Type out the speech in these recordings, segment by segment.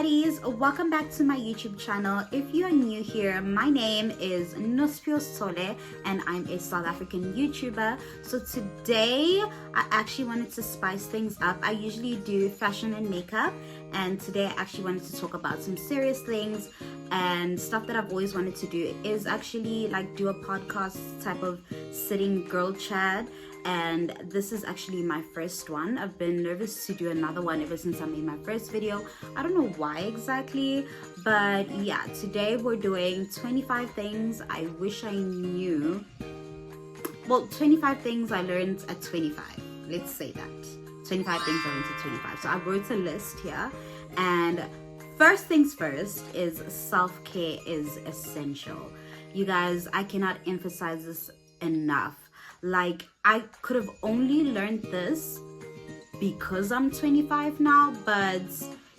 baddies, welcome back to my YouTube channel. If you are new here, my name is Nuspio Sole and I'm a South African YouTuber. So today I actually wanted to spice things up. I usually do fashion and makeup, and today I actually wanted to talk about some serious things and stuff that I've always wanted to do is actually like do a podcast type of sitting girl chat. And this is actually my first one. I've been nervous to do another one ever since I made my first video. I don't know why exactly, but yeah, today we're doing 25 things I wish I knew. Well, 25 things I learned at 25. Let's say that. 25 things I learned at 25. So I wrote a list here, and first things first is self-care is essential. You guys, I cannot emphasize this enough. Like, I could have only learned this because I'm 25 now, but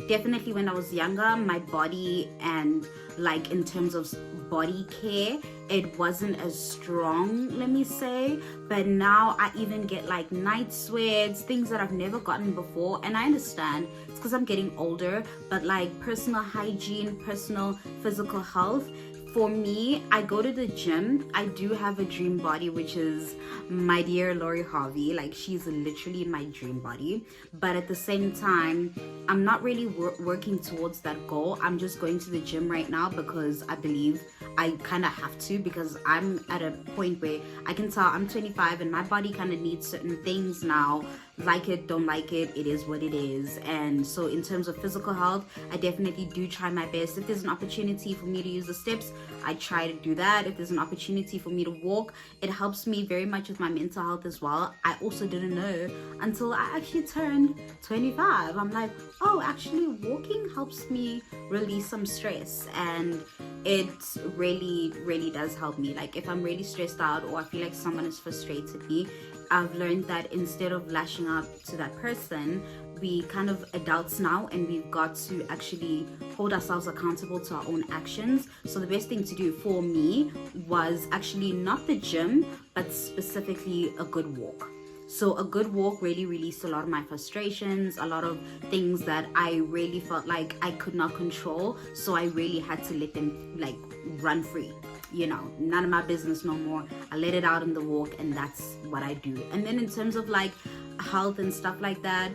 definitely when I was younger, my body and like in terms of body care, it wasn't as strong, let me say. But now I even get like night sweats, things that I've never gotten before. And I understand it's because I'm getting older, but like personal hygiene, personal physical health, for me, I go to the gym. I do have a dream body, which is my dear Lori Harvey. Like, she's literally my dream body. But at the same time, I'm not really working towards that goal. I'm just going to the gym right now because I believe I kind of have to, because I'm at a point where I can tell I'm 25 and my body kind of needs certain things now. Like it, don't like it, it is what it is. And so in terms of physical health, I definitely do try my best. If there's an opportunity for me to use the steps, I try to do that. If there's an opportunity for me to walk, it helps me very much with my mental health as well. I also didn't know until I actually turned 25. I'm like, oh, actually walking helps me release some stress, and it really does help me. Like, if I'm really stressed out or I feel like someone has frustrated me, I've learned that instead of lashing out to that person, we kind of adults now, and we've got to actually hold ourselves accountable to our own actions. So the best thing to do for me was actually not the gym, but specifically a good walk. So a good walk really released a lot of my frustrations, a lot of things that I really felt like I could not control. So I really had to let them like run free. You know, none of my business no more. I let it out in the walk, and that's what I do. And then in terms of like health and stuff like that,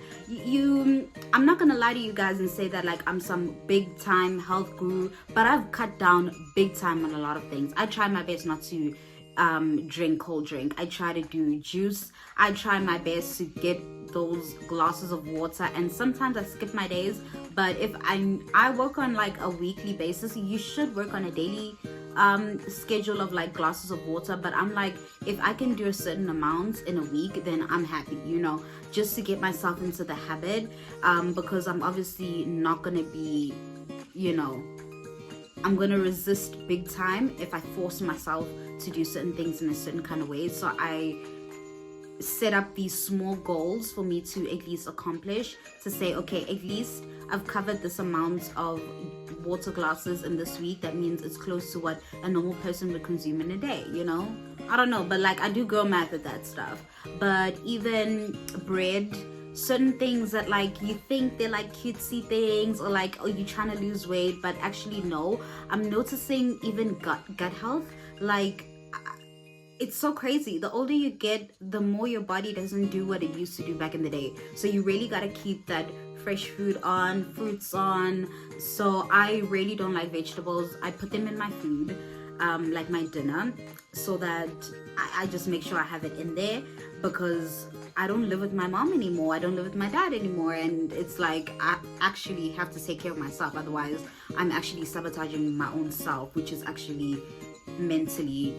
I'm not gonna lie to you guys and say that like I'm some big time health guru, but I've cut down big time on a lot of things. I try my best not to drink cold drink. I try to do juice. I try my best to get those glasses of water, and sometimes I skip my days. But if I work on like a weekly basis, you should work on a daily schedule of like glasses of water. But I'm like, if I can do a certain amount in a week, then I'm happy, you know, just to get myself into the habit, because I'm obviously not gonna be, you know, I'm gonna resist big time if I force myself to do certain things in a certain kind of way. So I set up these small goals for me to at least accomplish, to say, okay, at least I've covered this amount of water glasses in this week. That means it's close to what a normal person would consume in a day, you know? I don't know, but like I do girl math at that stuff. But even bread, certain things that like you think they're like cutesy things, or like, oh, you're trying to lose weight, but actually no. I'm noticing even gut health, like it's so crazy. The older you get, the more your body doesn't do what it used to do back in the day. So you really got to keep that fresh food on, fruits on. So I really don't like vegetables. I put them in my food, like my dinner, so that I just make sure I have it in there, because I don't live with my mom anymore. I don't live with my dad anymore. And it's like, I actually have to take care of myself. Otherwise, I'm actually sabotaging my own self, which is actually mentally,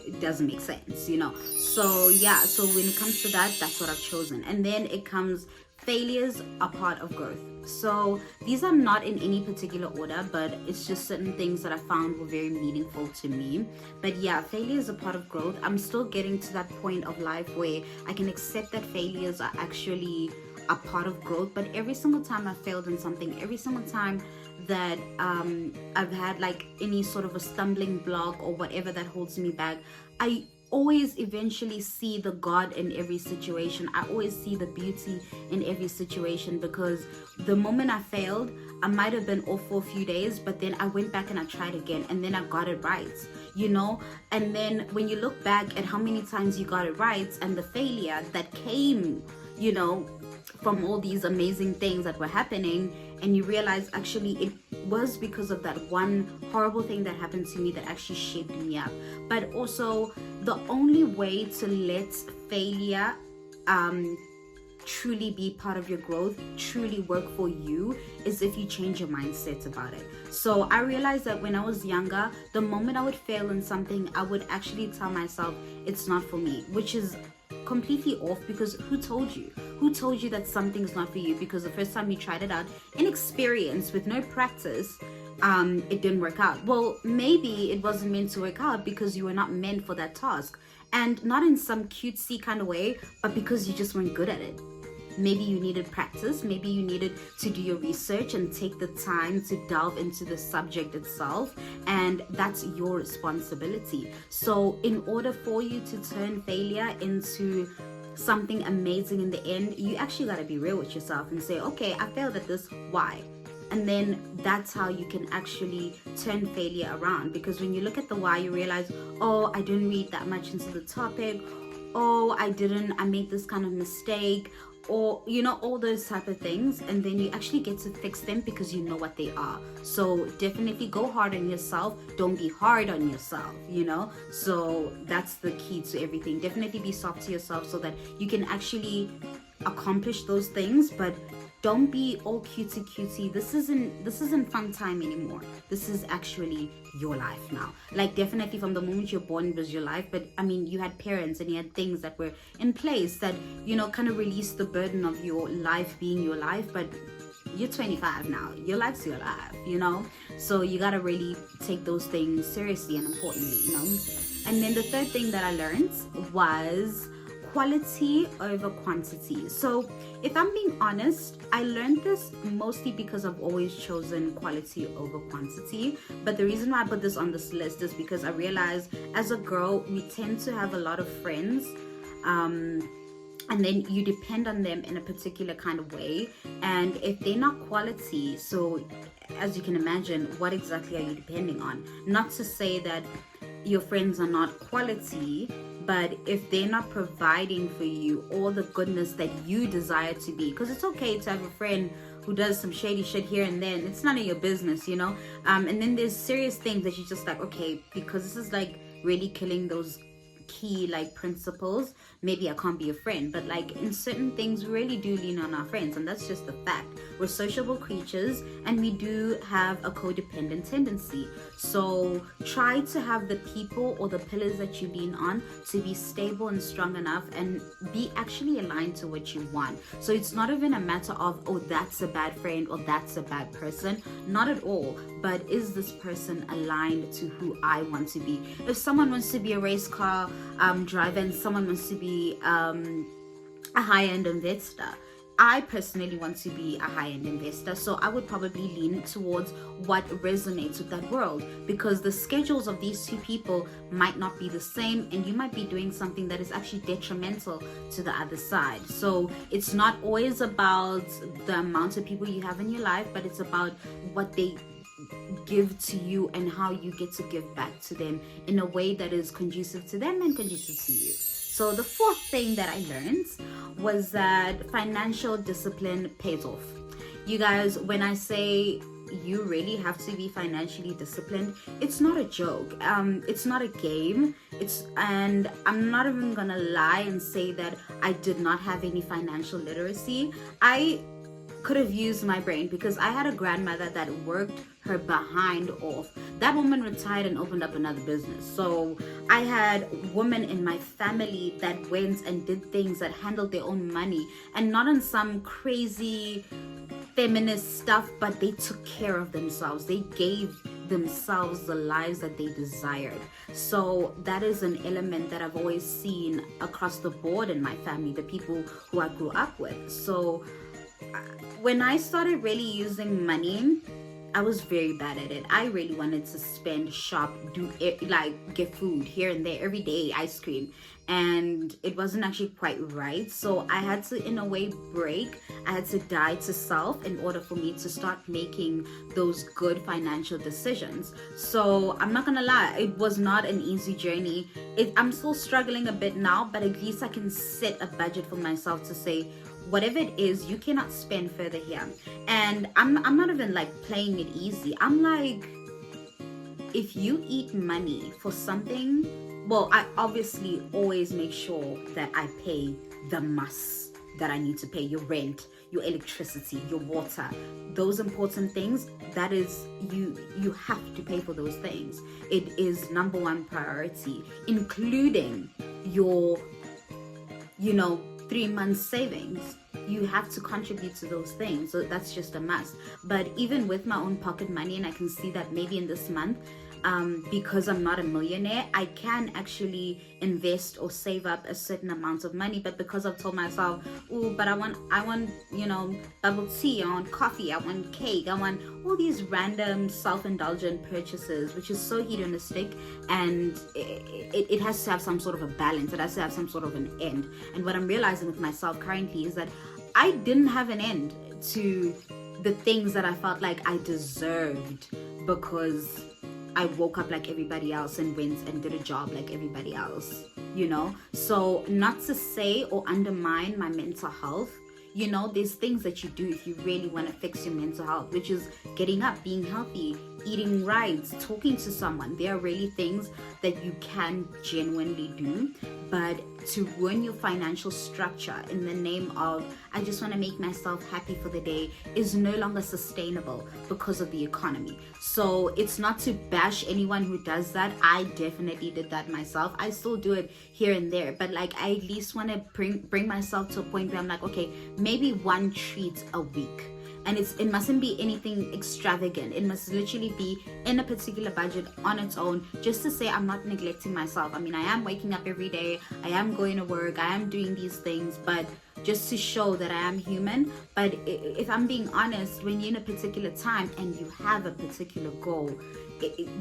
it doesn't make sense, you know. So yeah, so when it comes to that, that's what I've chosen. And then it comes, failures are part of growth. So these are not in any particular order, but it's just certain things that I found were very meaningful to me. But yeah, failure is a part of growth. I'm still getting to that point of life where I can accept that failures are actually a part of growth. But every single time I failed in something, every single time that I've had like any sort of a stumbling block or whatever that holds me back, I always eventually see the God in every situation. I always see the beauty in every situation, because the moment I failed, I might have been off for a few days, but then I went back and I tried again, and then I got it right, you know. And then when you look back at how many times you got it right and the failure that came, you know, from all these amazing things that were happening, and you realize actually it was because of that one horrible thing that happened to me that actually shaped me up. But also, the only way to let failure truly be part of your growth, truly work for you, is if you change your mindset about it. So I realized that when I was younger, the moment I would fail in something, I would actually tell myself it's not for me, which is completely off, because who told you? Who told you that something's not for you? Because the first time you tried it out, inexperienced, with no practice, it didn't work out. Well, maybe it wasn't meant to work out because you were not meant for that task. And not in some cutesy kind of way, but because you just weren't good at it. Maybe you needed practice, maybe you needed to do your research and take the time to delve into the subject itself, and that's your responsibility. So in order for you to turn failure into something amazing in the end, you actually got to be real with yourself and say, okay, I failed at this, why? And then that's how you can actually turn failure around. Because when you look at the why, you realize, oh, I didn't read that much into the topic, oh, I made this kind of mistake, or you know, all those type of things. And then you actually get to fix them because you know what they are. So definitely go hard on yourself, don't be hard on yourself, you know. So that's the key to everything. Definitely be soft to yourself so that you can actually accomplish those things. But don't be all cutesy. This isn't fun time anymore. This is actually your life now. Like, definitely from the moment you're born, it was your life. But I mean, you had parents and you had things that were in place that, you know, kind of released the burden of your life being your life. But you're 25 now. Your life's your life, you know. So you gotta really take those things seriously and importantly, you know. And then the third thing that I learned was quality over quantity. So if I'm being honest, I learned this mostly because I've always chosen quality over quantity. But the reason why I put this on this list is because I realized as a girl, we tend to have a lot of friends, and then you depend on them in a particular kind of way. And if they're not quality, so as you can imagine, what exactly are you depending on? Not to say that your friends are not quality, but if they're not providing for you all the goodness that you desire to be, because it's okay to have a friend who does some shady shit here and then, it's none of your business, you know. And then there's serious things that you just like, okay, because this is like really killing those key like principles, maybe I can't be a friend. But like in certain things, we really do lean on our friends, and that's just the fact. We're sociable creatures and we do have a codependent tendency. So try to have the people or the pillars that you lean on to be stable and strong enough and be actually aligned to what you want. So it's not even a matter of, oh, that's a bad friend or that's a bad person. Not at all. But is this person aligned to who I want to be? If someone wants to be a race car driver and someone wants to be a high-end investor, I personally want to be a high-end investor, so I would probably lean towards what resonates with that world, because the schedules of these two people might not be the same, and you might be doing something that is actually detrimental to the other side. So it's not always about the amount of people you have in your life, but it's about what they give to you and how you get to give back to them in a way that is conducive to them and conducive to you. So the fourth thing that I learned was that financial discipline pays off. You guys, when I say you really have to be financially disciplined, it's not a joke. It's not a game. And I'm not even gonna lie and say that I did not have any financial literacy. I could have used my brain, because I had a grandmother that worked her behind off. That woman retired and opened up another business. So I had women in my family that went and did things, that handled their own money, and not on some crazy feminist stuff, but they took care of themselves. They gave themselves the lives that they desired. So that is an element that I've always seen across the board in my family, the people who I grew up with. So when I started really using money I was very bad at it. I really wanted to spend, shop, do it, like get food here and there every day, ice cream, and it wasn't actually quite right. So I had to, in a way, break. I had to die to self in order for me to start making those good financial decisions. So I'm not gonna lie, it was not an easy journey. I'm still struggling a bit now, but at least I can set a budget for myself to say, whatever it is, you cannot spend further here. And I'm not even like playing it easy. I'm like, if you eat money for something, well, I obviously always make sure that I pay the must that I need to pay: your rent, your electricity, your water, those important things. That is, you have to pay for those things. It is number one priority, including your 3 months savings. You have to contribute to those things, so that's just a must. But even with my own pocket money, and I can see that maybe in this month, because I'm not a millionaire, I can actually invest or save up a certain amount of money. But because I've told myself, oh, but I want bubble tea, I want coffee, I want cake, I want all these random self-indulgent purchases, which is so hedonistic, and it has to have some sort of a balance. It has to have some sort of an end. And what I'm realizing with myself currently is that I didn't have an end to the things that I felt like I deserved, because I woke up like everybody else and went and did a job like everybody else, So not to say or undermine my mental health, there's things that you do if you really want to fix your mental health, which is getting up, being healthy, eating right, talking to someone. There are really things that you can genuinely do. But to ruin your financial structure in the name of, I just want to make myself happy for the day, is no longer sustainable because of the economy. So it's not to bash anyone who does that. I definitely did that myself. I still do it here and there, but like, I at least want to bring myself to a point where I'm like, okay, maybe one treat a week. And it mustn't be anything extravagant. It must literally be in a particular budget on its own, just to say I'm not neglecting myself. I mean, I am waking up every day, I am going to work, I am doing these things, but just to show that I am human. But if I'm being honest, when you're in a particular time and you have a particular goal,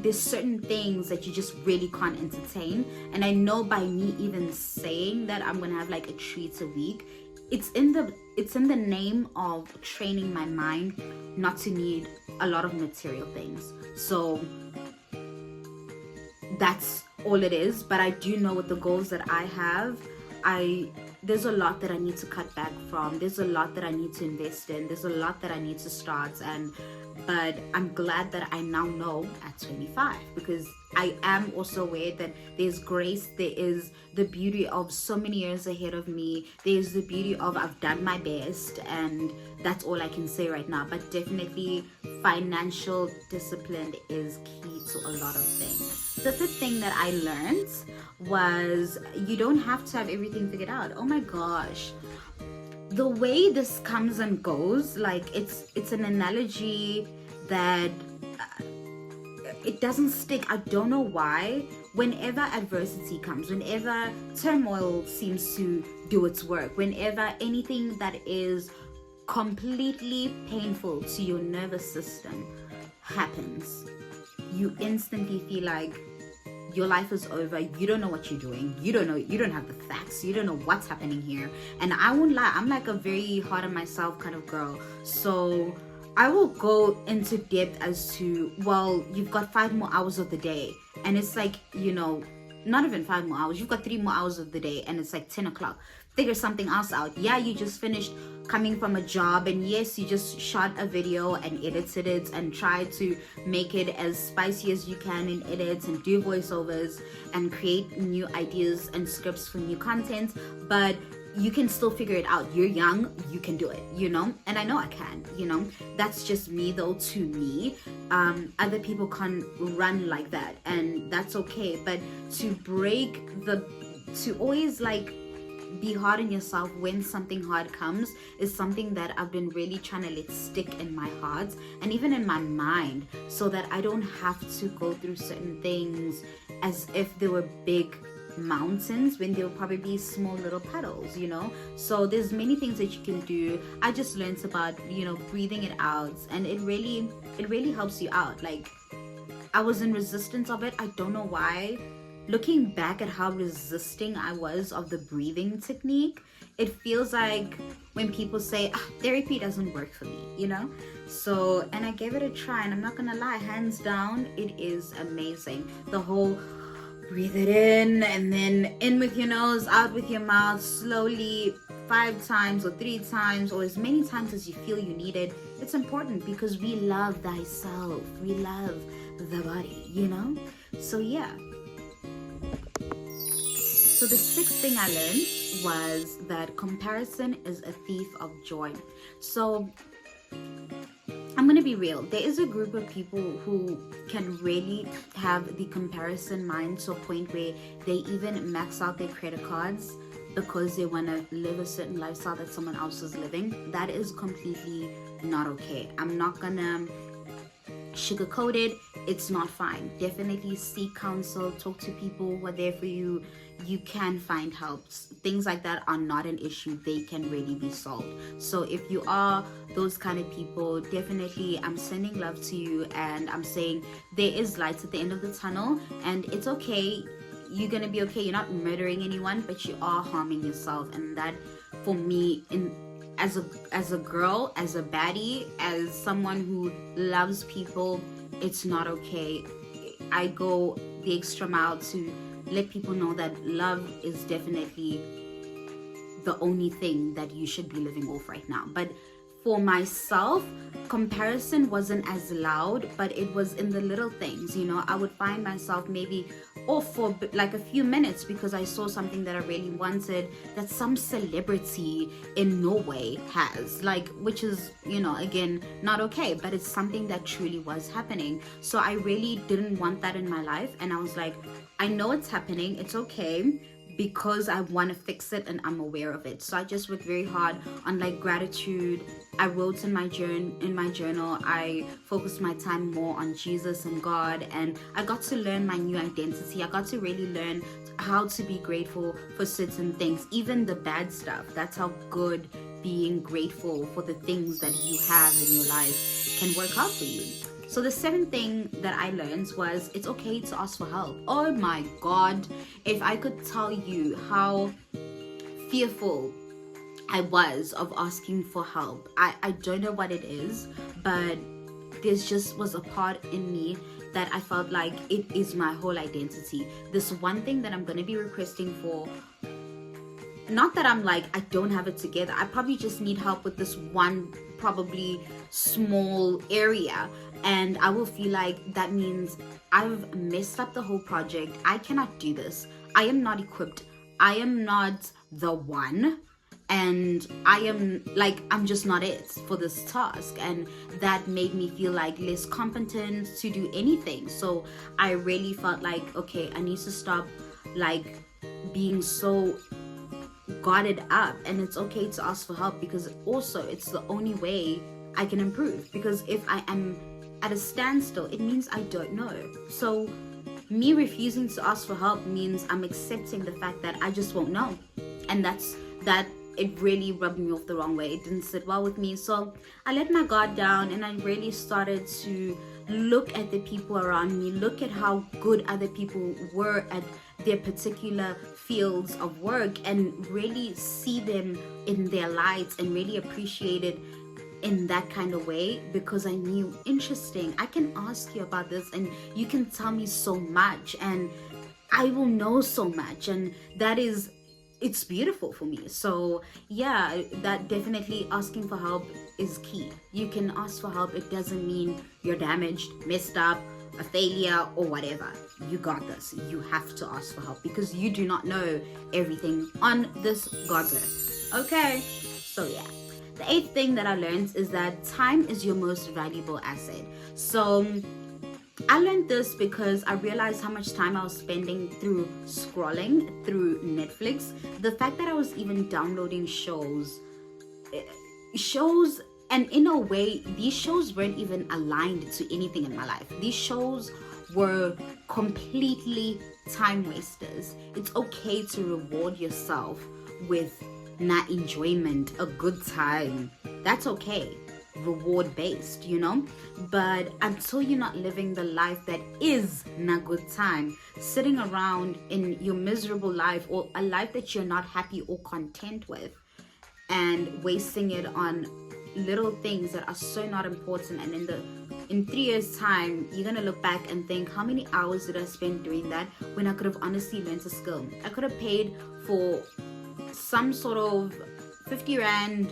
there's certain things that you just really can't entertain. And I know by me even saying that I'm gonna have like a treat a week, it's in the name of training my mind not to need a lot of material things. So that's all it is. But I do know with the goals that I have, there's a lot that I need to cut back from. There's a lot that I need to invest in. There's a lot that I need to start. But I'm glad that I now know at 25, because I am also aware that there's grace. There is the beauty of so many years ahead of me. There's the beauty of I've done my best, and that's all I can say right now. But definitely financial discipline is key to a lot of things. The fifth thing that I learned was you don't have to have everything figured out. Oh my gosh. The way this comes and goes, like it's an analogy that it doesn't stick. I don't know why. Whenever adversity comes, whenever turmoil seems to do its work, whenever anything that is completely painful to your nervous system happens, you instantly feel like your life is over. You don't know what you're doing. You don't have the facts. You don't know what's happening here. And I won't lie, I'm like a very hard on myself kind of girl. So I will go into depth as to, well, you've got 5 more hours of the day. And it's like, not even 5 more hours. You've got 3 more hours of the day, and it's like 10 o'clock. Figure something else out. Yeah, you just finished coming from a job, and yes, you just shot a video and edited it and tried to make it as spicy as you can in edits and do voiceovers and create new ideas and scripts for new content. But you can still figure it out. You're young, you can do it, and I know I can. That's just me though. To me, other people can't run like that, and that's okay. But to always like be hard on yourself when something hard comes is something that I've been really trying to let stick in my heart and even in my mind, so that I don't have to go through certain things as if they were big mountains when there will probably be small little puddles, so there's many things that you can do. I just learned about breathing it out, and it really helps you out. Like, I was in resistance of it. I don't know why. Looking back at how resisting I was of the breathing technique, it feels like when people say therapy doesn't work for me, so, and I gave it a try, and I'm not gonna lie, hands down, it is amazing. The whole breathe it in, and then in with your nose, out with your mouth, slowly, 5 times or 3 times, or as many times as you feel you need it. It's important because we love thyself, we love the body, so yeah. So the 6th thing I learned was that comparison is a thief of joy. So I'm going to be real. There is a group of people who can really have the comparison mind to a point where they even max out their credit cards because they want to live a certain lifestyle that someone else is living. That is completely not okay. I'm not going to sugarcoat it. It's not fine. Definitely seek counsel, talk to people who are there for you. You can find help. Things like that are not an issue. They can really be solved. So if you are those kind of people, definitely I'm sending love to you, and I'm saying there is light at the end of the tunnel, and it's okay. You're gonna be okay. You're not murdering anyone, but you are harming yourself. And that, for me, as a girl, as a baddie, as someone who loves people, it's not okay. I go the extra mile to let people know that love is definitely the only thing that you should be living off right now. But for myself, comparison wasn't as loud, but it was in the little things. I would find myself maybe off for like a few minutes because I saw something that I really wanted that some celebrity in Norway has, like, which is, again, not okay, but it's something that truly was happening. So I really didn't want that in my life, and I was like, I know it's happening, it's okay, because I want to fix it and I'm aware of it. So I just worked very hard on like gratitude. I wrote in my journal. I focused my time more on Jesus and God, and I got to learn my new identity. I got to really learn how to be grateful for certain things, even the bad stuff. That's how good being grateful for the things that you have in your life can work out for you. So the 7th thing that I learned was it's okay to ask for help. Oh my God, if I could tell you how fearful I was of asking for help. I don't know what it is, but there's just was a part in me that I felt like it is my whole identity. This one thing that I'm going to be requesting for, not that I'm like, I don't have it together. I probably just need help with this one, probably small area. And I will feel like that means I've messed up the whole project. I cannot do this. I am not equipped. I am not the one. And I'm just not it for this task. And that made me feel like less competent to do anything. So I really felt like, okay, I need to stop like being so guarded up, and it's okay to ask for help, because also it's the only way I can improve. Because if I am at a standstill, it means I don't know. So me refusing to ask for help means I'm accepting the fact that I just won't know. And that it really rubbed me off the wrong way. It didn't sit well with me. So I let my guard down, and I really started to look at the people around me, look at how good other people were at their particular fields of work, and really see them in their lights and really appreciate it in that kind of way, because I knew, interesting, I can ask you about this and you can tell me so much, and I will know so much, and it's beautiful for me. So yeah, that definitely, asking for help is key. You can ask for help. It doesn't mean you're damaged, messed up, a failure, or whatever. You got this. You have to ask for help, because you do not know everything on this God's earth. Okay, so yeah. The 8th thing that I learned is that time is your most valuable asset. So I learned this because I realized how much time I was spending through scrolling through Netflix. The fact that I was even downloading shows, and in a way, these shows weren't even aligned to anything in my life. These shows were completely time wasters. It's okay to reward yourself with enjoyment, a good time. That's okay. Reward based, but until you're not living the life that is na good time, sitting around in your miserable life, or a life that you're not happy or content with, and wasting it on little things that are so not important, and in 3 years time you're gonna look back and think, how many hours did I spend doing that when I could have honestly learned a skill? I could have paid for some sort of 50 rand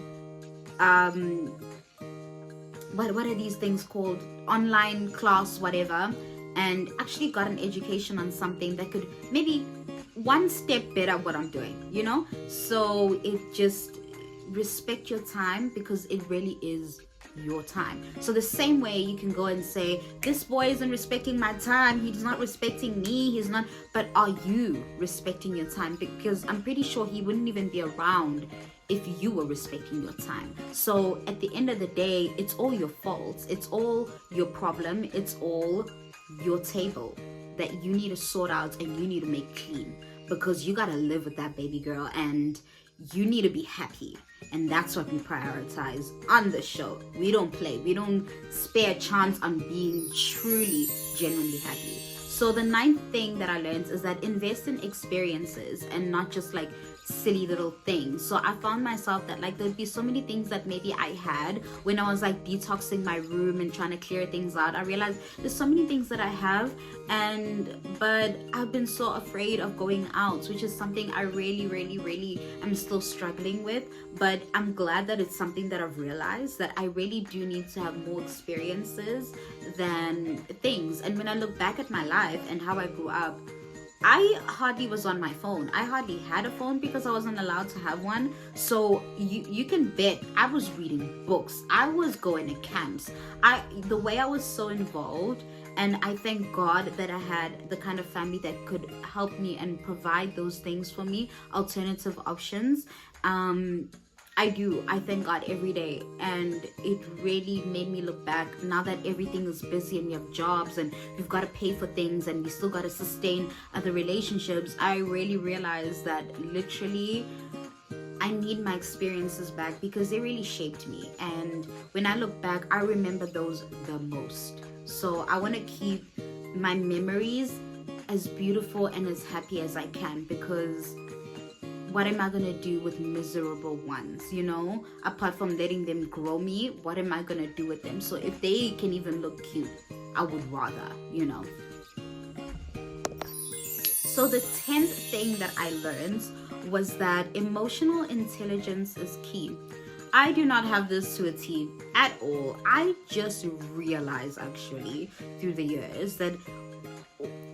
what are these things called, online class, whatever, and actually got an education on something that could maybe one step better what I'm doing, so it just respect your time, because it really is your time. So the same way you can go and say, this boy isn't respecting my time, he's not respecting me, he's not, but are you respecting your time? Because I'm pretty sure he wouldn't even be around if you were respecting your time. So at the end of the day, it's all your fault, it's all your problem, it's all your table that you need to sort out and you need to make clean, because you gotta live with that baby girl and you need to be happy. And that's what we prioritize on the show. We don't play, we don't spare a chance on being truly genuinely happy. So the 9th thing that I learned is that invest in experiences and not just like silly little things. So I found myself that like there'd be so many things that maybe I had when I was like detoxing my room and trying to clear things out. I realized there's so many things that I have, but I've been so afraid of going out, which is something I really am still struggling with. But I'm glad that it's something that I've realized that I really do need to have more experiences than things. And when I look back at my life and how I grew up, I hardly was on my phone. I hardly had a phone because I wasn't allowed to have one. So you can bet I was reading books. I was going to camps. The way I was so involved, and I thank God that I had the kind of family that could help me and provide those things for me, alternative options. I thank God every day, and it really made me look back now that everything is busy and we have jobs and we've got to pay for things and we still got to sustain other relationships. I really realized that literally I need my experiences back because they really shaped me, and when I look back I remember those the most. So I want to keep my memories as beautiful and as happy as I can, because what am I gonna do with miserable ones, apart from letting them grow me? What am I gonna do with them? So if they can even look cute, I would rather, So the 10th thing that I learned was that emotional intelligence is key. I do not have this to a T at all. I just realized actually through the years that,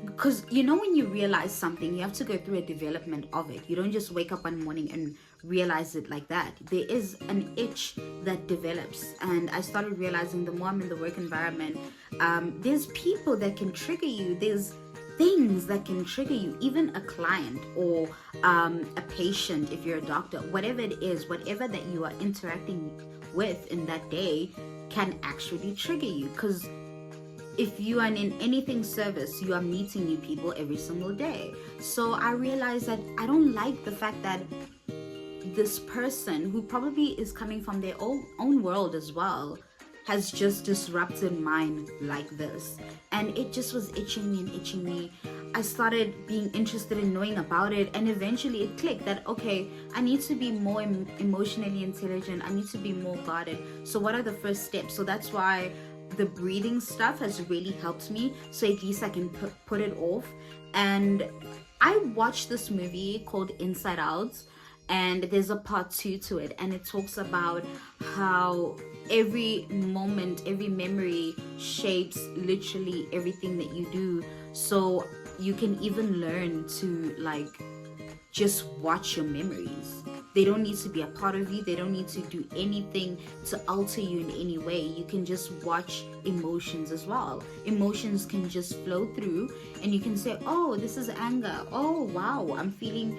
because when you realize something, you have to go through a development of it. You don't just wake up one morning and realize it like that. There is an itch that develops, and I started realizing the more I'm in the work environment, there's people that can trigger you. There's things that can trigger you. Even a client or a patient, if you're a doctor, whatever it is, whatever that you are interacting with in that day can actually trigger you, because if you are in anything service, you are meeting new people every single day. So I realized that I don't like the fact that this person, who probably is coming from their own world as well, has just disrupted mine like this. And it just was itching me. I started being interested in knowing about it, and eventually it clicked that, okay, I need to be more emotionally intelligent. I need to be more guarded. So what are the first steps? So that's why the breathing stuff has really helped me, so at least I can put it off. And I watched this movie called Inside Out, and there's a part 2 to it, and it talks about how every moment, every memory shapes literally everything that you do. So you can even learn to just watch your memories. They don't need to be a part of you. They don't need to do anything to alter you in any way. You can just watch emotions as well. Emotions can just flow through, and you can say, oh, this is anger. Oh, wow, I'm feeling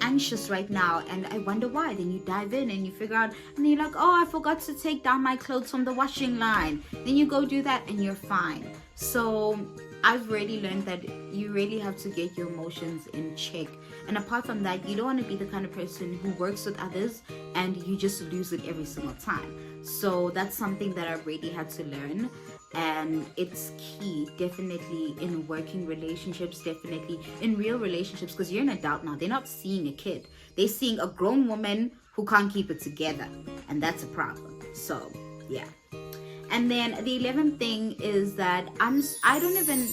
anxious right now, and I wonder why. Then you dive in and you figure out, and you're like, oh, I forgot to take down my clothes from the washing line. Then you go do that and you're fine. So I've already learned that you really have to get your emotions in check. And apart from that, you don't want to be the kind of person who works with others and you just lose it every single time. So that's something that I really had to learn. And it's key, definitely, in working relationships, definitely in real relationships, because you're an adult now. They're not seeing a kid, they're seeing a grown woman who can't keep it together. And that's a problem. So, yeah. And then the 11th thing is that I don't even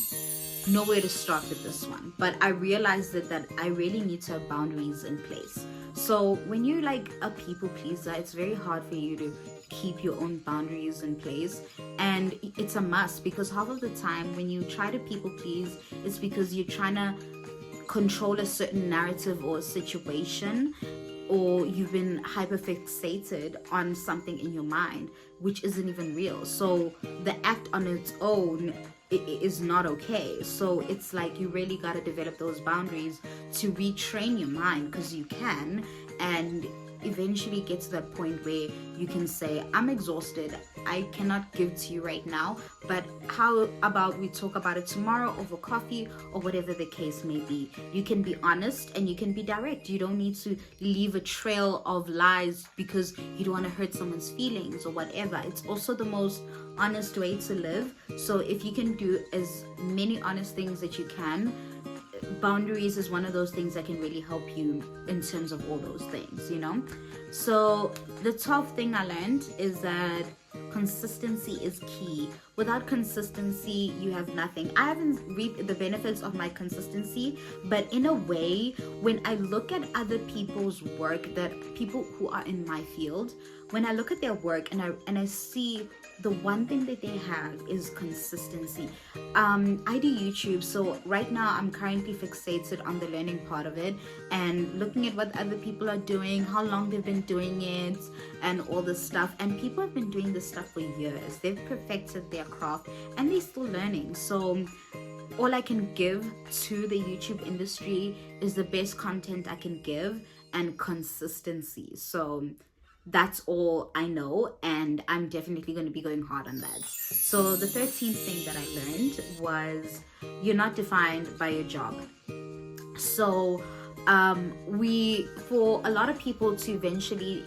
know where to start with this one, but I realized that I really need to have boundaries in place. So when you're like a people pleaser, it's very hard for you to keep your own boundaries in place, and it's a must, because half of the time when you try to people please, it's because you're trying to control a certain narrative or a situation, or you've been hyperfixated on something in your mind which isn't even real. So the act on its own is not okay. So it's like you really got to develop those boundaries to retrain your mind, because you can, and eventually get to that point where you can say, I'm exhausted, I cannot give to you right now, but how about we talk about it tomorrow over coffee, or whatever the case may be. You can be honest and you can be direct. You don't need to leave a trail of lies because you don't want to hurt someone's feelings or whatever. It's also the most honest way to live. So if you can do as many honest things that you can, boundaries is one of those things that can really help you in terms of all those things, you know. So the 12th thing I learned is that consistency is key. Without consistency, you have nothing. I haven't reaped the benefits of my consistency, but in a way, when I look at other people's work, that people who are in my field, when I look at their work and I see the one thing that they have is consistency. I do YouTube, so right now I'm currently fixated on the learning part of it and looking at what other people are doing, how long they've been doing it, and all this stuff. And people have been doing this stuff for years. They've perfected their craft and they're still learning. So all I can give to the YouTube industry is the best content I can give and consistency. So that's all I know, and I'm definitely going to be going hard on that. So the 13th thing that I learned was you're not defined by your job. So for a lot of people to eventually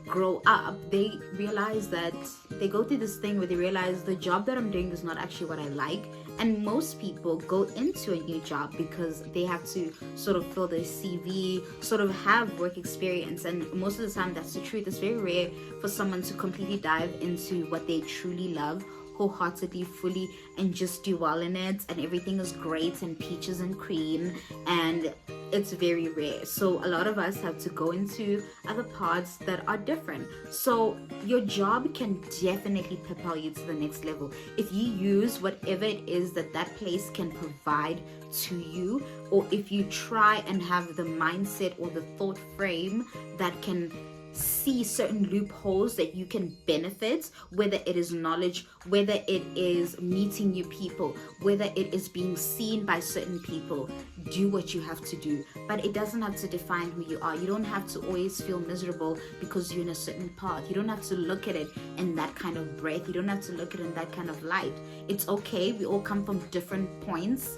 grow up, they realize that they go through this thing where they realize the job that I'm doing is not actually what I like. And most people go into a new job because they have to sort of fill their CV, sort of have work experience. And most of the time, that's the truth. It's very rare for someone to completely dive into what they truly love, wholeheartedly, fully, and just do well in it, and everything is great and peaches and cream, and it's very rare. So a lot of us have to go into other parts that are different. So your job can definitely propel you to the next level if you use whatever it is that place can provide to you, or if you try and have the mindset or the thought frame that can see certain loopholes that you can benefit, whether it is knowledge, whether it is meeting new people, whether it is being seen by certain people. Do what you have to do, but it doesn't have to define who you are. You don't have to always feel miserable because you're in a certain path. You don't have to look at it in that kind of breath. You don't have to look at it in that kind of light. It's okay. We all come from different points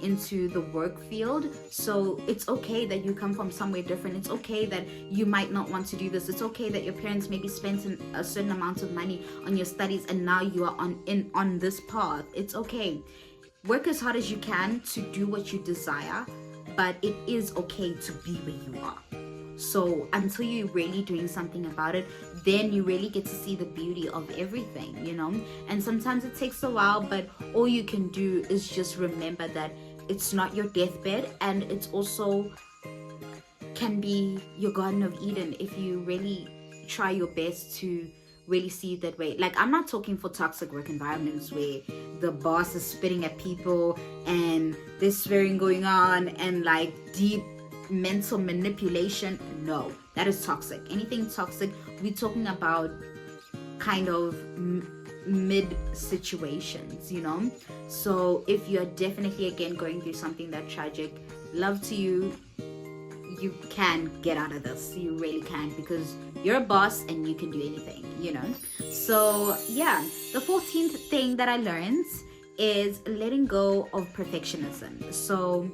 into the work field, so it's okay that you come from somewhere different. It's okay that you might not want to do this. It's okay that your parents maybe spent a certain amount of money on your studies and now you are on this path. It's okay. Work as hard as you can to do what you desire, but it is okay to be where you are. So until you're really doing something about it, then you really get to see the beauty of everything, you know. And sometimes it takes a while, but all you can do is just remember that it's not your deathbed, and it's also can be your Garden of Eden if you really try your best to really see it that way. Like, I'm not talking for toxic work environments where the boss is spitting at people and there's swearing going on and like deep mental manipulation. No, that is toxic. Anything toxic, we're talking about kind of mid situations, you know. So if you're definitely again going through something that tragic, love to you, you can get out of this. You really can, because you're a boss and you can do anything, you know. So yeah, the 14th thing that I learned is letting go of perfectionism. So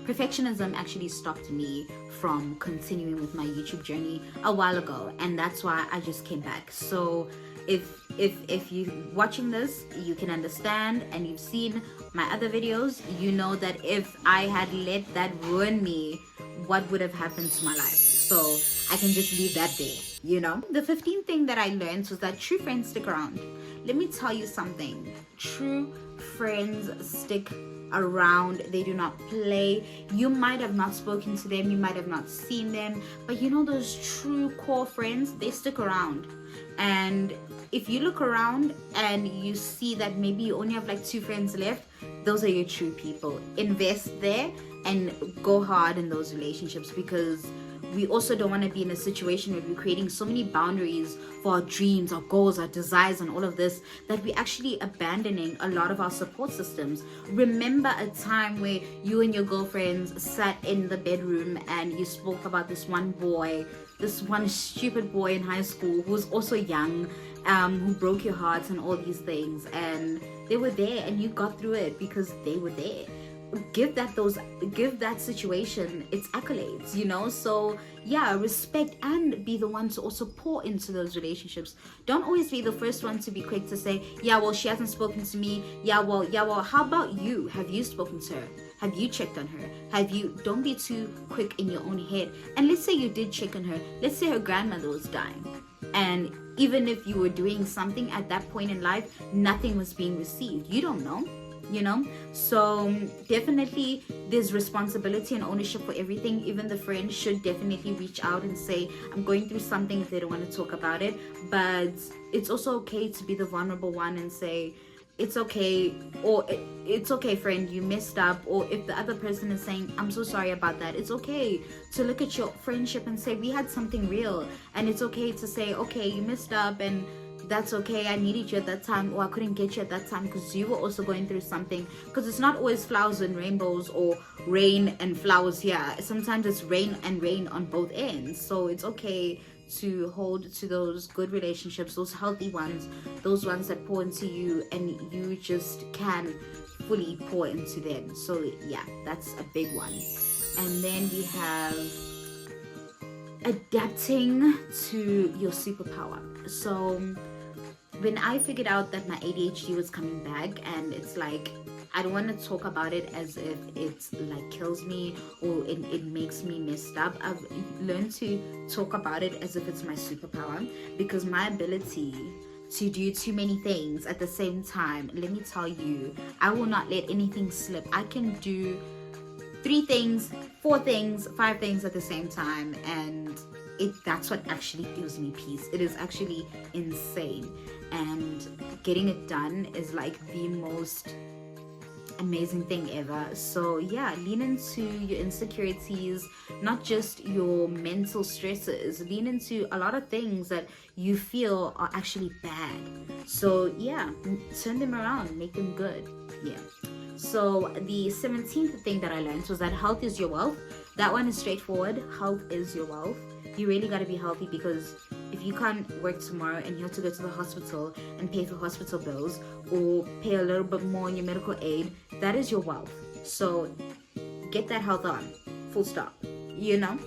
perfectionism actually stopped me from continuing with my YouTube journey a while ago, and that's why I just came back. So if you're watching this, you can understand, and you've seen my other videos, you know that if I had let that ruin me, what would have happened to my life? So I can just leave that there, you know. The 15th thing that I learned was that true friends stick around. Let me tell you something. True friends stick around. They do not play. You might have not spoken to them, you might have not seen them, but you know, those true core friends, they stick around. And if you look around and you see that maybe you only have like 2 friends left, those are your true people. Invest there and go hard in those relationships, because we also don't want to be in a situation where we're creating so many boundaries for our dreams, our goals, our desires, and all of this, that we're actually abandoning a lot of our support systems. Remember a time where you and your girlfriends sat in the bedroom and you spoke about this one boy, this one stupid boy in high school who was also young, who broke your hearts and all these things, and they were there and you got through it because they were there. Give that situation its accolades, you know. So yeah, respect and be the one to also pour into those relationships. Don't always be the first one to be quick to say, yeah, well, she hasn't spoken to me. Yeah, well, how about you? Have you spoken to her? Have you checked on her? Don't be too quick in your own head. And let's say you did check on her. Let's say her grandmother was dying, and even if you were doing something at that point in life, nothing was being received. You don't know, you know. So definitely there's responsibility and ownership for everything. Even the friend should definitely reach out and say, I'm going through something, if they don't want to talk about it. But it's also okay to be the vulnerable one and say, it's okay, or it's okay, friend, you messed up. Or if the other person is saying, I'm so sorry about that, it's okay to look at your friendship and say, we had something real. And it's okay to say, okay, you messed up, and that's okay, I needed you at that time, or I couldn't get you at that time because you were also going through something. Because it's not always flowers and rainbows or rain and flowers here. Sometimes it's rain and rain on both ends. So it's okay to hold to those good relationships, those healthy ones, those ones that pour into you and you just can fully pour into them. So yeah, that's a big one. And then we have adapting to your superpower. So when I figured out that my ADHD was coming back, and it's like, I don't want to talk about it as if it's like kills me or it makes me messed up. I've learned to talk about it as if it's my superpower, because my ability to do too many things at the same time, let me tell you, I will not let anything slip. I can do 3 things, 4 things, 5 things at the same time, and that's what actually gives me peace. It is actually insane, and getting it done is like the most amazing thing ever. So yeah, lean into your insecurities, not just your mental stresses. Lean into a lot of things that you feel are actually bad. So yeah, turn them around, make them good. Yeah. So the 17th thing that I learned was that health is your wealth. That one is straightforward. Health is your wealth. You really got to be healthy, because if you can't work tomorrow and you have to go to the hospital and pay for hospital bills or pay a little bit more in your medical aid, that is your wealth. So get that health on, full stop, you know.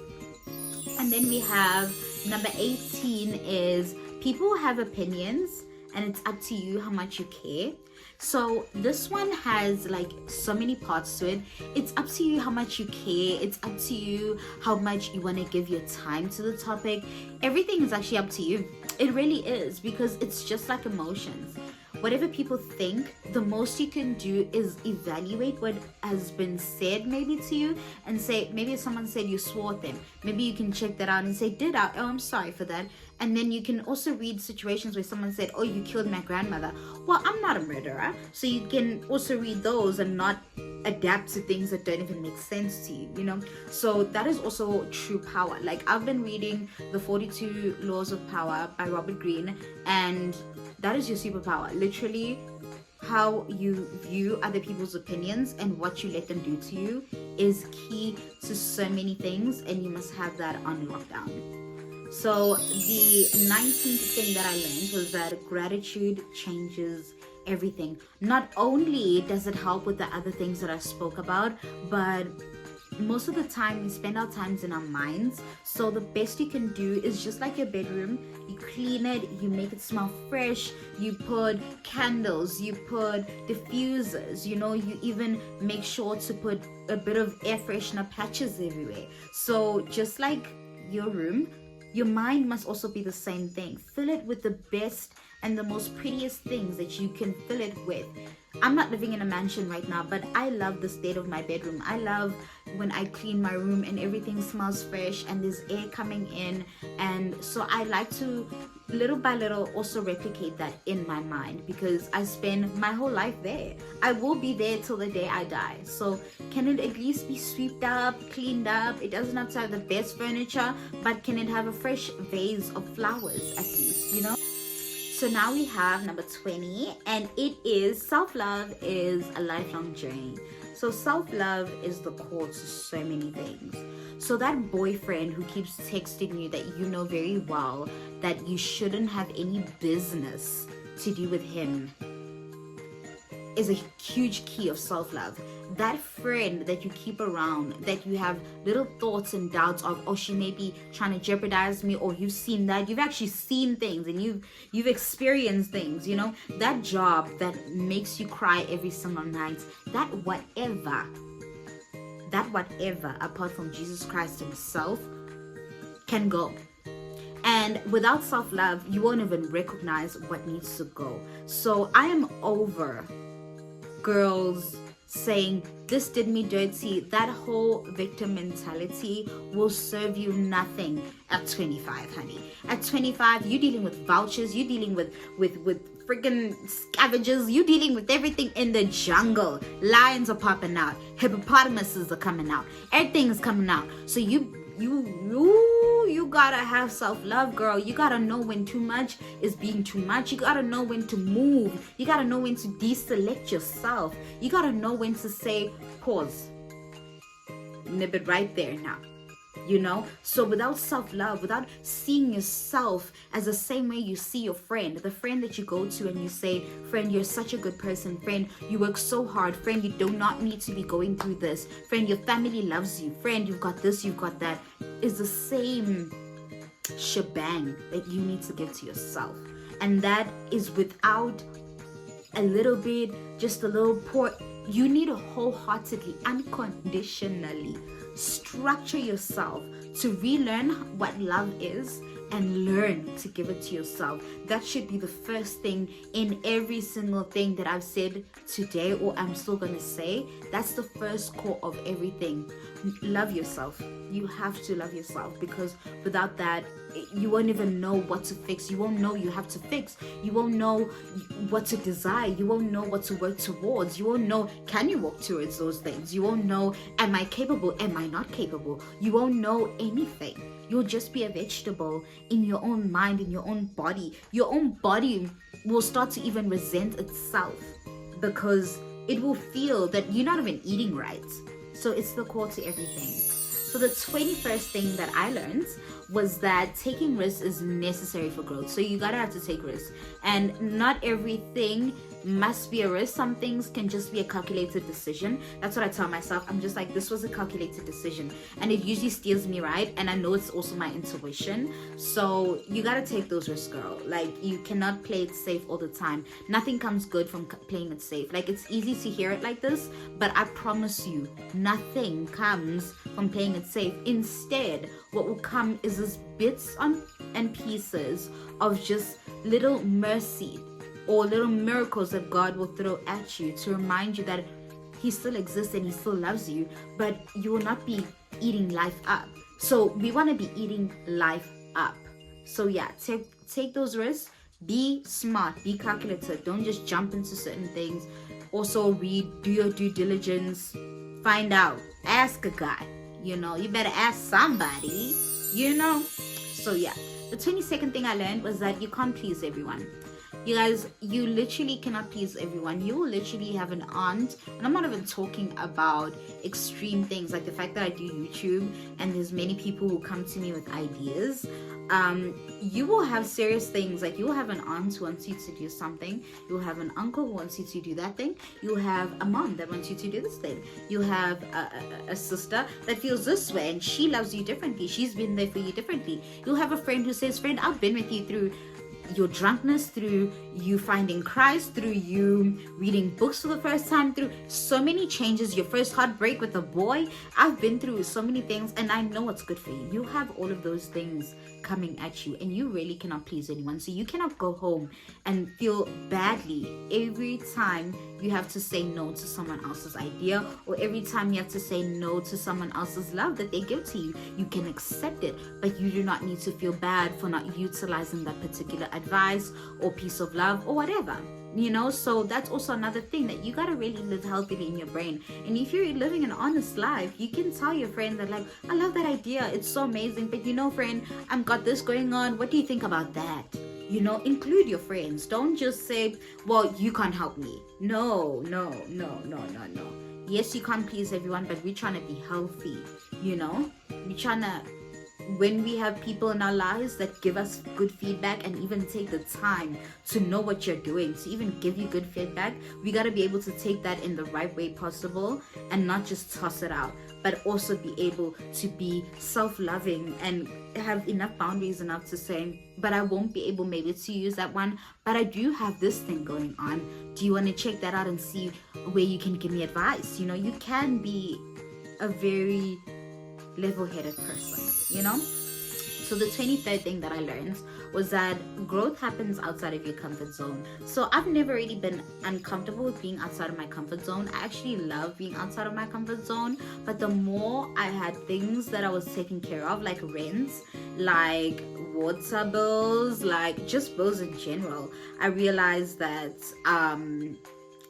And then we have number 18 is people have opinions, and it's up to you how much you care. So this one has like so many parts to it. It's up to you how much you care. It's up to you how much you want to give your time to the topic. Everything is actually up to you. It really is, because it's just like emotions. Whatever people think, the most you can do is evaluate what has been said maybe to you, and say, maybe if someone said you swore at them, maybe you can check that out and say, did I? Oh, I'm sorry for that. And then you can also read situations where someone said, oh, you killed my grandmother. Well, I'm not a murderer. So you can also read those and not adapt to things that don't even make sense to you, you know. So that is also true power. Like, I've been reading The 42 Laws of Power by Robert Greene, and that is your superpower. Literally, how you view other people's opinions and what you let them do to you is key to so many things, and you must have that on lockdown. So the 19th thing that I learned was that gratitude changes everything. Not only does it help with the other things that I spoke about, but most of the time we spend our times in our minds. So the best you can do is just like your bedroom, you clean it, you make it smell fresh, you put candles, you put diffusers, you even make sure to put a bit of air freshener patches everywhere. So just like your room, your mind must also be the same thing. Fill it with the best and the most prettiest things that you can fill it with. I'm not living in a mansion right now, but I love the state of my bedroom. I love when I clean my room and everything smells fresh and there's air coming in. And so I like to, little by little, also replicate that in my mind, because I spend my whole life there. I will be there till the day I die. So can it at least be swept up, cleaned up? It doesn't have to have the best furniture, but can it have a fresh vase of flowers at least, So now we have number 20, and it is self-love is a lifelong journey. So self-love is the core to so many things. So that boyfriend who keeps texting you that you know very well that you shouldn't have any business to do with him is a huge key of self-love. That friend that you keep around, that you have little thoughts and doubts of, oh, she may be trying to jeopardize me, or you've seen that, you've actually seen things and you've experienced things, that job that makes you cry every single night, that whatever, apart from Jesus Christ himself, can go. And without self-love, you won't even recognize what needs to go. So I am over girls saying, this did me dirty. That whole victim mentality will serve you nothing at 25, honey. At 25, you're dealing with vultures, you're dealing with freaking scavengers, you're dealing with everything in the jungle. Lions are popping out, hippopotamuses are coming out, everything is coming out. So you gotta have self-love, girl. You gotta know when too much is being too much. You gotta know when to move. You gotta know when to deselect yourself. You gotta know when to say pause, nip it right there now. So without self-love, without seeing yourself as the same way you see your friend, the friend that you go to and you say, friend, you're such a good person, friend, you work so hard, friend, you do not need to be going through this, friend, your family loves you, friend, you've got this, you've got that, is the same shebang that you need to give to yourself. And that is without a little bit, just a little pour. You need to wholeheartedly, unconditionally structure yourself to relearn what love is and learn to give it to yourself. That should be the first thing in every single thing that I've said today, or I'm still gonna say. That's the first core of everything. Love yourself. You have to love yourself, because without that, you won't even know what to fix. You won't know you have to fix. You won't know what to desire. You won't know what to work towards. You won't know, can you work towards those things? You won't know, am I capable? Am I not capable? You won't know anything. You'll just be a vegetable in your own mind, in your own body. Your own body will start to even resent itself, because it will feel that you're not even eating right. So it's the core to everything. So the 21st thing that I learned was that taking risks is necessary for growth. So you gotta have to take risks, and not everything must be a risk. Some things can just be a calculated decision. That's what I tell myself. I'm just like, this was a calculated decision, and it usually steers me right, and I know it's also my intuition. So you gotta take those risks, girl. Like, you cannot play it safe all the time. Nothing comes good from playing it safe. Like, it's easy to hear it like this, but I promise you, nothing comes from playing it safe. Instead, what will come is this bits and pieces of just little mercy or little miracles that God will throw at you to remind you that He still exists and He still loves you, but you will not be eating life up. So we want to be eating life up. So yeah, take those risks. Be smart, be calculated. Don't just jump into certain things. Also read, do your due diligence, find out, ask a guy. You better ask somebody, So yeah, the 22nd thing I learned was that you can't please everyone. You guys, you literally cannot please everyone. You will literally have an aunt, and I'm not even talking about extreme things like the fact that I do YouTube and there's many people who come to me with ideas. You will have serious things, like you will have an aunt who wants you to do something, you will have an uncle who wants you to do that thing, you will have a mom that wants you to do this thing, you have a sister that feels this way and she loves you differently, she's been there for you differently. You'll have a friend who says, friend, I've been with you through your drunkenness, through you finding Christ, through you reading books for the first time, through so many changes, your first heartbreak with a boy. I've been through so many things and I know what's good for you. You have all of those things coming at you and you really cannot please anyone. So you cannot go home and feel badly every time you have to say no to someone else's idea, or every time you have to say no to someone else's love that they give to you. You can accept it, but you do not need to feel bad for not utilizing that particular advice or piece of love or whatever, you know. So that's also another thing, that you got to really live healthily in your brain. And if you're living an honest life, you can tell your friend that, like, I love that idea, it's so amazing, but you know, friend, I've got this going on, what do you think about that? You know, include your friends. Don't just say, well, you can't help me. No. Yes, you can't please everyone, but we're trying to be healthy, you know. We're trying to, when we have people in our lives that give us good feedback and even take the time to know what you're doing, to even give you good feedback, we got to be able to take that in the right way possible and not just toss it out, but also be able to be self-loving and have enough boundaries enough to say, but I won't be able maybe to use that one, but I do have this thing going on. Do you want to check that out and see where you can give me advice? You know, you can be a very level-headed person, you know. So the 23rd thing that I learned was that growth happens outside of your comfort zone. So I've never really been uncomfortable with being outside of my comfort zone. I actually love being outside of my comfort zone, but the more I had things that I was taking care of, like rent, like water bills, like just bills in general, I realized that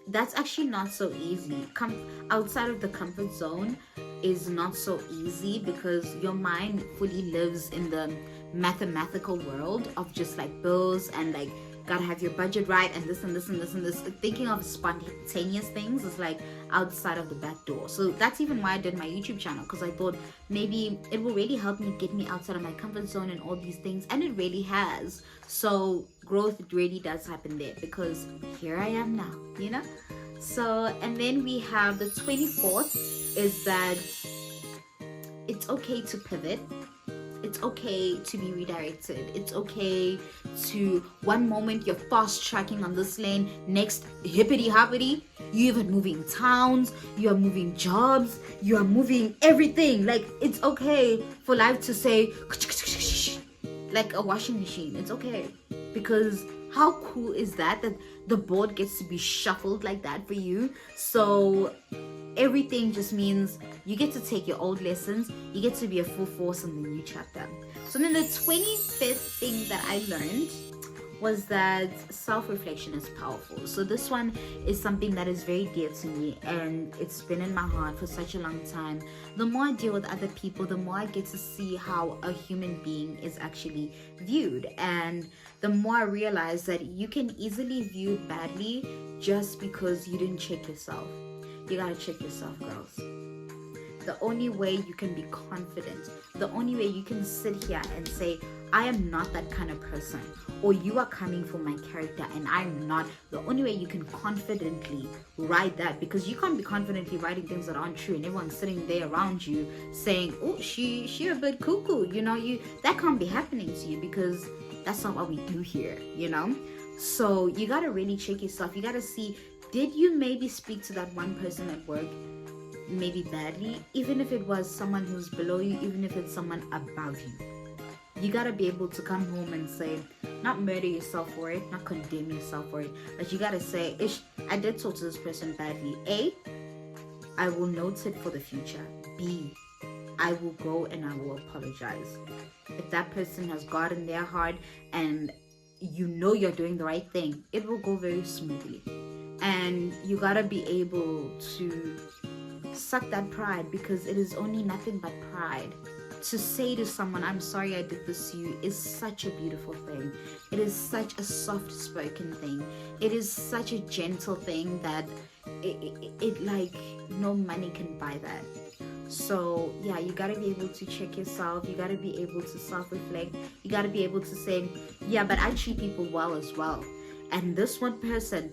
that's actually not so easy. Outside of the comfort zone is not so easy because your mind fully lives in the mathematical world of just like bills and like gotta have your budget right and this and this and this and this. Thinking of spontaneous things is like outside of the back door. So that's even why I did my YouTube channel, because I thought maybe it will really help me get me outside of my comfort zone and all these things, and it really has. So growth really does happen there, because here I am now, you know. So, and then we have the 24th is that it's okay to pivot. It's okay to be redirected. It's okay to, one moment you're fast tracking on this lane, next hippity hoppity, you're even moving towns, you're moving jobs, you're moving everything. Like, it's okay for life to say like a washing machine. It's okay, because how cool is that the board gets to be shuffled like that for you? So everything just means you get to take your old lessons, you get to be a full force in the new chapter. So then the 25th thing that I learned was that self-reflection is powerful. So this one is something that is very dear to me, and it's been in my heart for such a long time. The more I deal with other people, the more I get to see how a human being is actually viewed, and the more I realize that you can easily view badly just because you didn't check yourself. You gotta check yourself, girls. The only way you can be confident, the only way you can sit here and say, I am not that kind of person, or you are coming for my character and I'm not, the only way you can confidently write that, because you can't be confidently writing things that aren't true and everyone's sitting there around you saying, oh, she a bit cuckoo, you know, that can't be happening to you, because that's not what we do here, you know. So you gotta really check yourself. You gotta see, did you maybe speak to that one person at work maybe badly, even if it was someone who's below you, even if it's someone above you? You gotta be able to come home and say, not murder yourself for it, not condemn yourself for it, but you gotta say, Ish, I did talk to this person badly. A, I will note it for the future. B, I will go and I will apologize. If that person has God in their heart and you know you're doing the right thing, it will go very smoothly. And you gotta be able to suck that pride, because it is only nothing but pride to say to someone, I'm sorry I did this to you, is such a beautiful thing. It is such a soft spoken thing. It is such a gentle thing that it like no money can buy that. So yeah, you gotta be able to check yourself. You gotta be able to self-reflect. You gotta be able to say, yeah, but I treat people well as well. And this one person,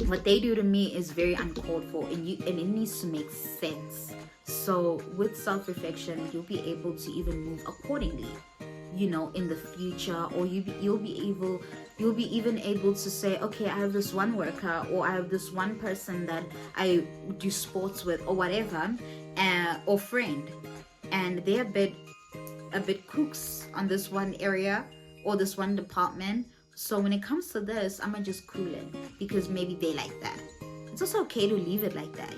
what they do to me is very uncalled for, and it needs to make sense. So with self-reflection, you'll be able to even move accordingly, in the future. Or you'll be even able to say, okay, I have this one worker, or I have this one person that I do sports with, or whatever, or friend, and they're a bit crooks on this one area or this one department. So when it comes to this, I'm gonna just cool it because maybe they like that. It's also okay to leave it like that,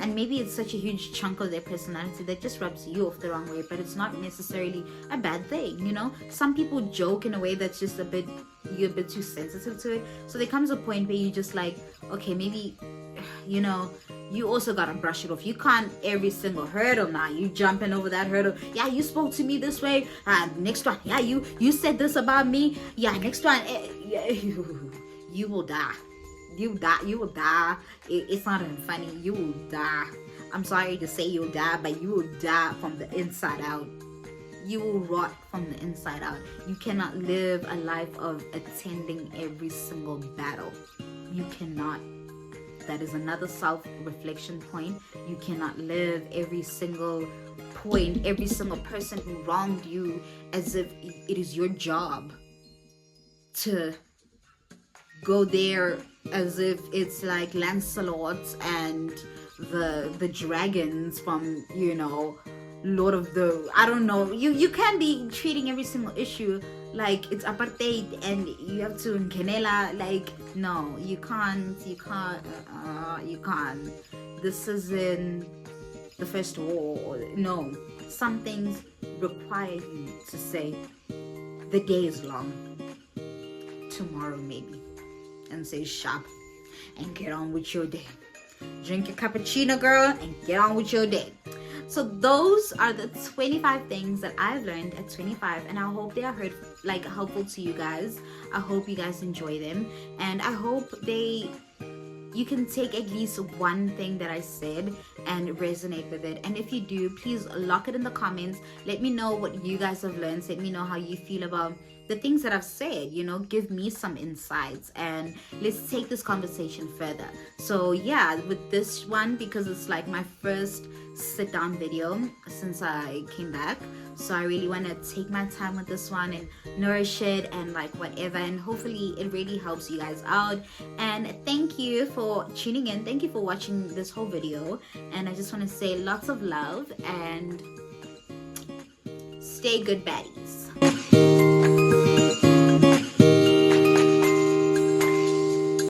and maybe it's such a huge chunk of their personality that just rubs you off the wrong way, but it's not necessarily a bad thing. Some people joke in a way that's just you're a bit too sensitive to it. So there comes a point where you just like, okay, maybe you also gotta brush it off. You can't every single hurdle now. You jumping over that hurdle. Yeah, you spoke to me this way. Next one. Yeah, you said this about me. Yeah, next one. You will die. You will die. It's not even funny. You will die. I'm sorry to say you'll die, but you will die from the inside out. You will rot from the inside out. You cannot live a life of attending every single battle. You cannot. That is another self-reflection point. You cannot live every single point, every single person who wronged you, as if it is your job to go there, as if it's like Lancelot and the dragons from Lord of the, I don't know. You can't be treating every single issue like it's apartheid and you have to ngenela. Like, no, you can't. This isn't the first war. No, some things require you to say, the day is long, tomorrow maybe, and say sharp and get on with your day. Drink your cappuccino, girl, and get on with your day. So those are the 25 things that I've learned at 25, and I hope they are helpful to you guys. I hope you guys enjoy them, and I hope you can take at least one thing that I said and resonate with it. And if you do, please lock it in the comments. Let me know what you guys have learned. Let me know how you feel about the things that I've said. Give me some insights, and let's take this conversation further. So yeah, with this one, because it's like my first sit down video since I came back, so I really want to take my time with this one and nourish it and like whatever, and hopefully it really helps you guys out. And thank you for tuning in. Thank you for watching this whole video, and I just want to say lots of love and stay good baddies.